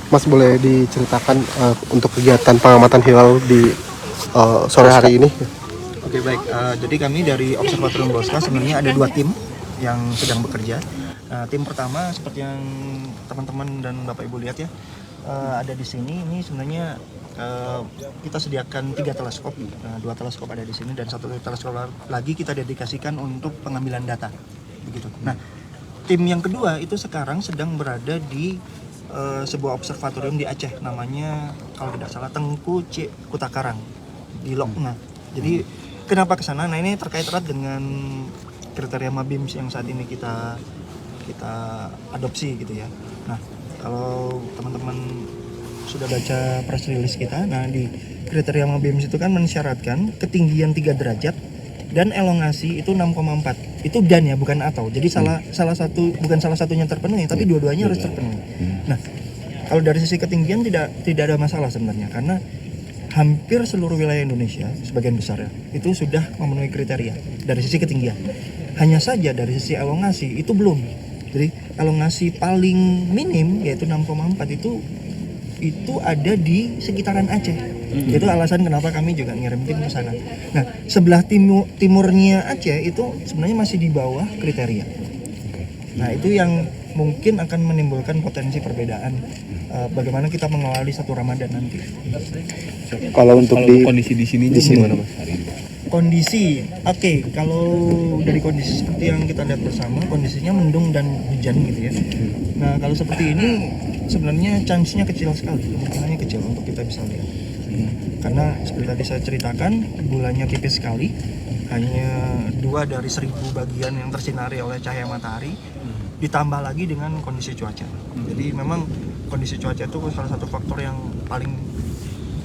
Mas boleh diceritakan untuk kegiatan pengamatan hilal di sore hari ini? Oke, baik. Jadi kami dari Observatorium Bosca sebenarnya ada 2 tim yang sedang bekerja. Tim pertama seperti yang teman-teman dan Bapak Ibu lihat ya, ada di sini. Ini sebenarnya kita sediakan 3 teleskop, 2 teleskop ada di sini dan 1 teleskop lagi kita dedikasikan untuk pengambilan data, begitu. Nah, tim yang kedua itu sekarang sedang berada di sebuah observatorium di Aceh, namanya kalau tidak salah Tengku C Kutakarang di Lokna. Jadi kenapa ke sana? Nah, ini terkait erat dengan kriteria Mabims yang saat ini kita adopsi gitu ya. Nah, kalau teman-teman sudah baca press release kita, nah di kriteria Mabims itu kan mensyaratkan ketinggian 3 derajat dan elongasi itu 6,4. Itu dan ya, bukan atau. Jadi salah satunya terpenuhi, tapi dua-duanya harus terpenuhi. Nah, kalau dari sisi ketinggian tidak ada masalah sebenarnya, karena hampir seluruh wilayah Indonesia sebagian besar ya itu sudah memenuhi kriteria dari sisi ketinggian. Hanya saja dari sisi elongasi itu belum. Jadi elongasi paling minim yaitu 6,4 itu ada di sekitaran Aceh. Itu alasan kenapa kami juga ngirim tim ke sana. Nah, sebelah timurnya Aceh itu sebenarnya masih di bawah kriteria. Nah, itu yang mungkin akan menimbulkan potensi perbedaan bagaimana kita mengawali satu Ramadan nanti. Kalau untuk kondisi di sini gimana, Mas? Kondisi, kalau dari kondisi seperti yang kita lihat bersama, kondisinya mendung dan hujan gitu ya. Nah, kalau seperti ini sebenarnya chance-nya kecil sekali, kemungkinannya kecil untuk kita bisa lihat. Karena seperti tadi saya ceritakan, bulannya tipis sekali, hanya 2 dari 1000 bagian yang tersinari oleh cahaya matahari, ditambah lagi dengan kondisi cuaca. Jadi memang kondisi cuaca itu salah satu faktor yang paling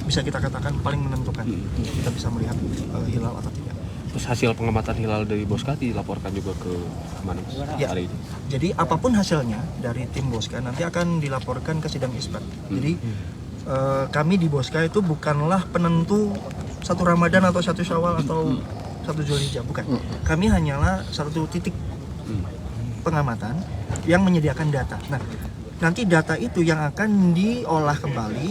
bisa kita katakan paling menentukan kita bisa melihat hilal atau tidak. Terus hasil pengamatan hilal dari Bosca dilaporkan juga ke mana ya, hari ini? Jadi apapun hasilnya dari tim Bosca nanti akan dilaporkan ke sidang isbat. Jadi kami di Bosca itu bukanlah penentu 1 Ramadan atau 1 Syawal atau 1 Zulhijjah, bukan. Kami hanyalah satu titik pengamatan yang menyediakan data. Nah, nanti data itu yang akan diolah kembali,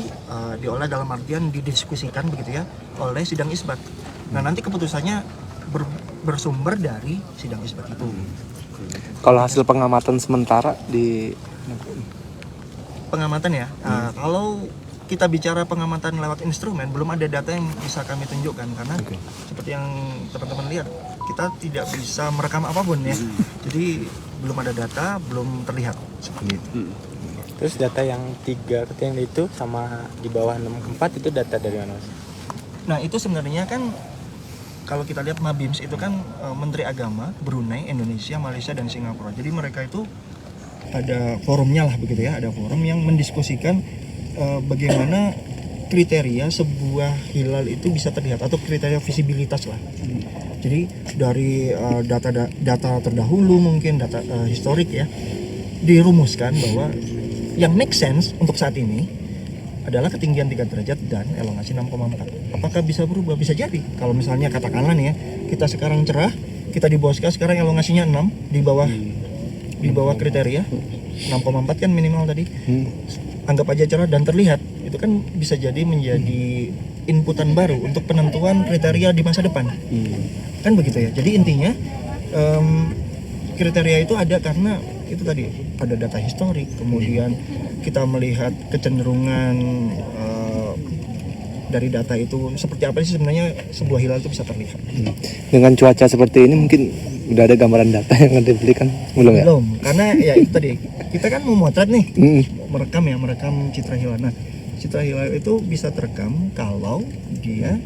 diolah dalam artian didiskusikan begitu ya oleh sidang isbat. Nah, nanti keputusannya bersumber dari sidang isbat itu. Kalau hasil pengamatan sementara di Pengamatan ya, kalau kita bicara pengamatan lewat instrumen, belum ada data yang bisa kami tunjukkan karena seperti yang teman-teman lihat, kita tidak bisa merekam apapun ya. Jadi belum ada data, belum terlihat seperti itu. Terus data yang 3 yang itu sama di bawah 6,4 itu data dari mana, Mas? Nah, itu sebenarnya kan kalau kita lihat Mabims itu kan Menteri Agama Brunei, Indonesia, Malaysia dan Singapura. Jadi mereka itu ada forumnya lah begitu ya, ada forum yang mendiskusikan bagaimana kriteria sebuah hilal itu bisa terlihat atau kriteria visibilitas lah. Jadi dari data terdahulu mungkin data historik ya dirumuskan bahwa yang make sense untuk saat ini adalah ketinggian 3 derajat dan elongasi 6,4. Apakah bisa berubah? Bisa jadi. Kalau misalnya katakanlah nih ya, kita sekarang cerah, kita di Bosca sekarang elongasinya 6 di bawah kriteria 6,4 kan minimal tadi. Anggap aja cerah dan terlihat. Itu kan bisa jadi menjadi inputan baru untuk penentuan kriteria di masa depan. Kan begitu ya. Jadi intinya kriteria itu ada karena itu tadi ada data historik, kemudian kita melihat kecenderungan dari data itu seperti apa sih sebenarnya sebuah hilal itu bisa terlihat. dengan cuaca seperti ini mungkin udah ada gambaran data yang diberikan belum ya? Belum, karena ya itu tadi kita kan mau motret nih, merekam citra hilal. Nah, citra hilal itu bisa terekam kalau dia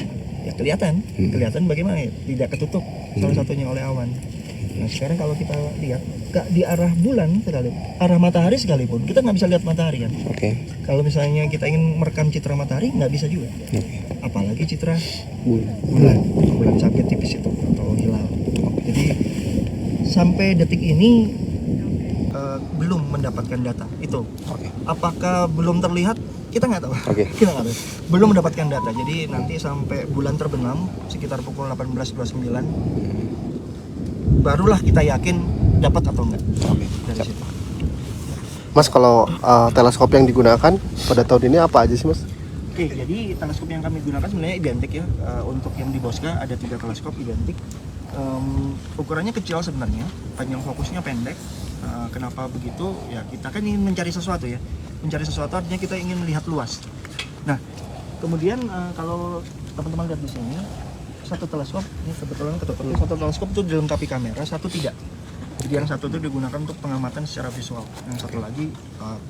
ya kelihatan bagaimana ya, tidak ketutup salah satunya oleh awan. Nah, sekarang kalau kita lihat di arah bulan arah matahari sekalipun kita nggak bisa lihat matahari kan. Kalau misalnya kita ingin merekam citra matahari nggak bisa juga. Apalagi citra bulan sabit tipis itu atau hilal. Jadi sampai detik ini belum mendapatkan data itu. Apakah belum terlihat? Kita nggak tahu. Kita nggak tahu. Belum mendapatkan data. Jadi nanti sampai bulan terbenam sekitar pukul 18.29 barulah kita yakin dapat atau enggak dari situ. Mas kalau teleskop yang digunakan pada tahun ini apa aja sih Mas? Oke, jadi teleskop yang kami gunakan sebenarnya identik ya. Untuk yang di Bosca ada 3 teleskop identik. Ukurannya kecil sebenarnya, panjang fokusnya pendek. Kenapa begitu? Ya kita kan ingin mencari sesuatu ya. Mencari sesuatu artinya kita ingin melihat luas. Nah, kemudian kalau teman-teman lihat di sini, satu teleskop ini kebetulan ketutup. Satu teleskop itu dilengkapi kamera, satu tidak. Jadi yang satu itu digunakan untuk pengamatan secara visual, yang satu lagi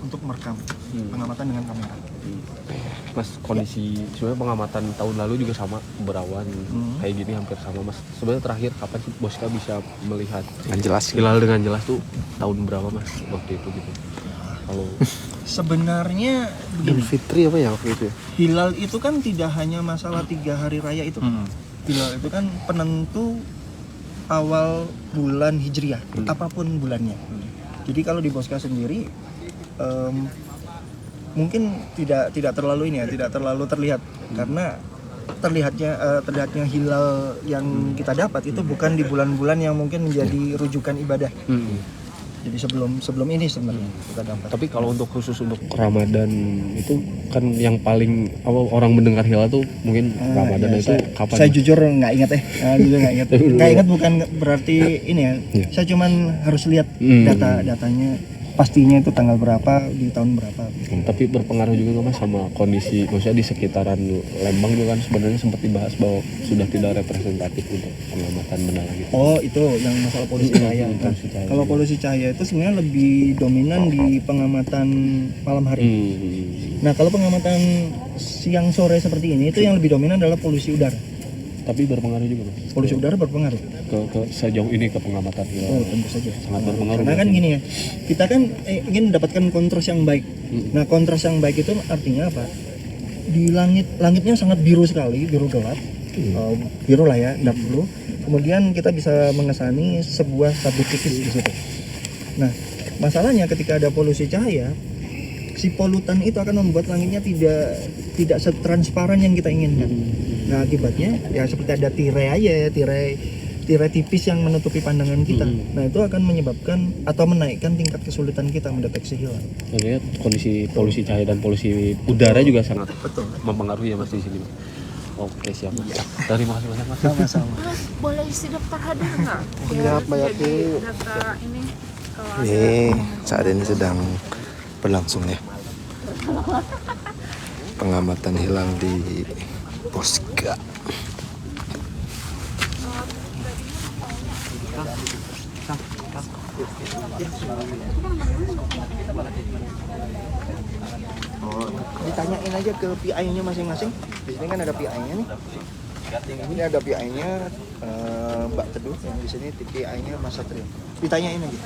untuk merekam, pengamatan dengan kamera. Mas, kondisi sebenarnya pengamatan tahun lalu juga sama, berawan kayak gini hampir sama Mas. Sebenarnya terakhir kapan sih Bosca bisa melihat Yang jelas. hilal dengan jelas tuh tahun berapa Mas waktu itu gitu? Kalau Sebenarnya begini, Fitri apa ya waktu itu? hilal itu kan tidak hanya masalah 3 hari raya itu. Hilal itu kan penentu awal bulan Hijriah, apapun bulannya. Jadi kalau di Bosca sendiri mungkin tidak terlalu ini ya, tidak terlalu terlihat karena terlihatnya hilal yang kita dapat itu bukan di bulan-bulan yang mungkin menjadi rujukan ibadah. Jadi sebelum ini sebenarnya kita dapat. tapi kalau untuk khusus untuk Ramadan itu kan yang paling orang mendengar hilal tuh mungkin Ramadan itu kapan? Saya jujur nggak ingat jujur nggak ingat. Nggak ingat bukan berarti ini ya. Saya cuman harus lihat datanya pastinya itu tanggal berapa di tahun berapa. Tapi berpengaruh juga nggak Mas sama kondisi, maksudnya di sekitaran Lembang juga kan sebenarnya sempat dibahas bahwa sudah tidak representatif untuk pengamatan benala gitu. Oh itu yang masalah polusi cahaya. Polusi cahaya. Kalau polusi cahaya itu sebenarnya lebih dominan di pengamatan malam hari. Nah kalau pengamatan siang sore seperti ini itu yang lebih dominan adalah polusi udara. Tapi berpengaruh juga Mas. Polusi udara berpengaruh. Ke sejauh ini ke pengamatan hilal. Oh tentu saja. Sangat berpengaruh. Karena kan gini ya, kita kan ingin mendapatkan kontras yang baik. Nah kontras yang baik itu artinya apa? Di langitnya sangat biru sekali, biru gelap, biru lah ya, dark blue. Kemudian kita bisa mengesani sebuah sabut tipis di situ. Nah masalahnya ketika ada polusi cahaya, si polutan itu akan membuat langitnya tidak setransparan yang kita inginkan. Nah akibatnya ya seperti ada tirai aja ya, tirai tipis yang menutupi pandangan kita. Nah itu akan menyebabkan atau menaikkan tingkat kesulitan kita mendeteksi hilal. Jadi kondisi polusi cahaya dan polusi udara juga sangat mempengaruhi ya Mas di sini. Oke siap Mas. Terima kasih banyak Mas. Sama-sama. Mas, boleh isi daftar hadir nggak? Lihat banyak Jadi ini. data ini kalau Ini saat ini sedang berlangsung ya pengamatan hilal di Bosca. Ditanyain aja ke PI-nya masing-masing. Di sini kan ada PI-nya nih. Ini ada PI-nya Mbak Teduh, yang di sini PI-nya Mas Satrio. Ditanyain aja.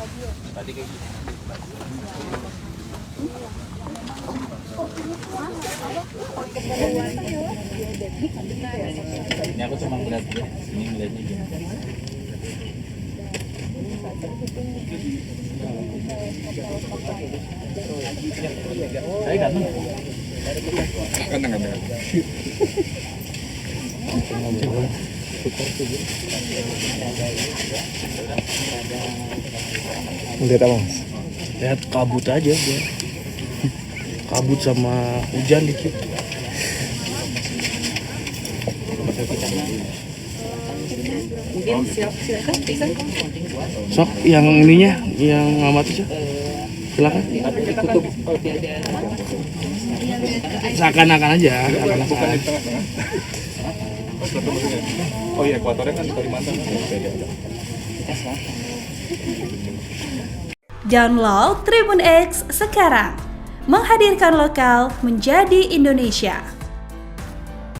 Ini aku cuma ngeliat dia, ini ngeliatnya gimana. Saya ganteng. Ganteng. Lihat apa Mas? Lihat kabut aja dia. Kabut sama hujan dikit. mungkin silakan bisa. Sok yang ininya, yang ngamati sih. Silakan. Seakan-akan aja, seakan-akan. Oh iya, Ekuatornya kan di Kalimantan. Download Tribun X sekarang, menghadirkan lokal menjadi Indonesia.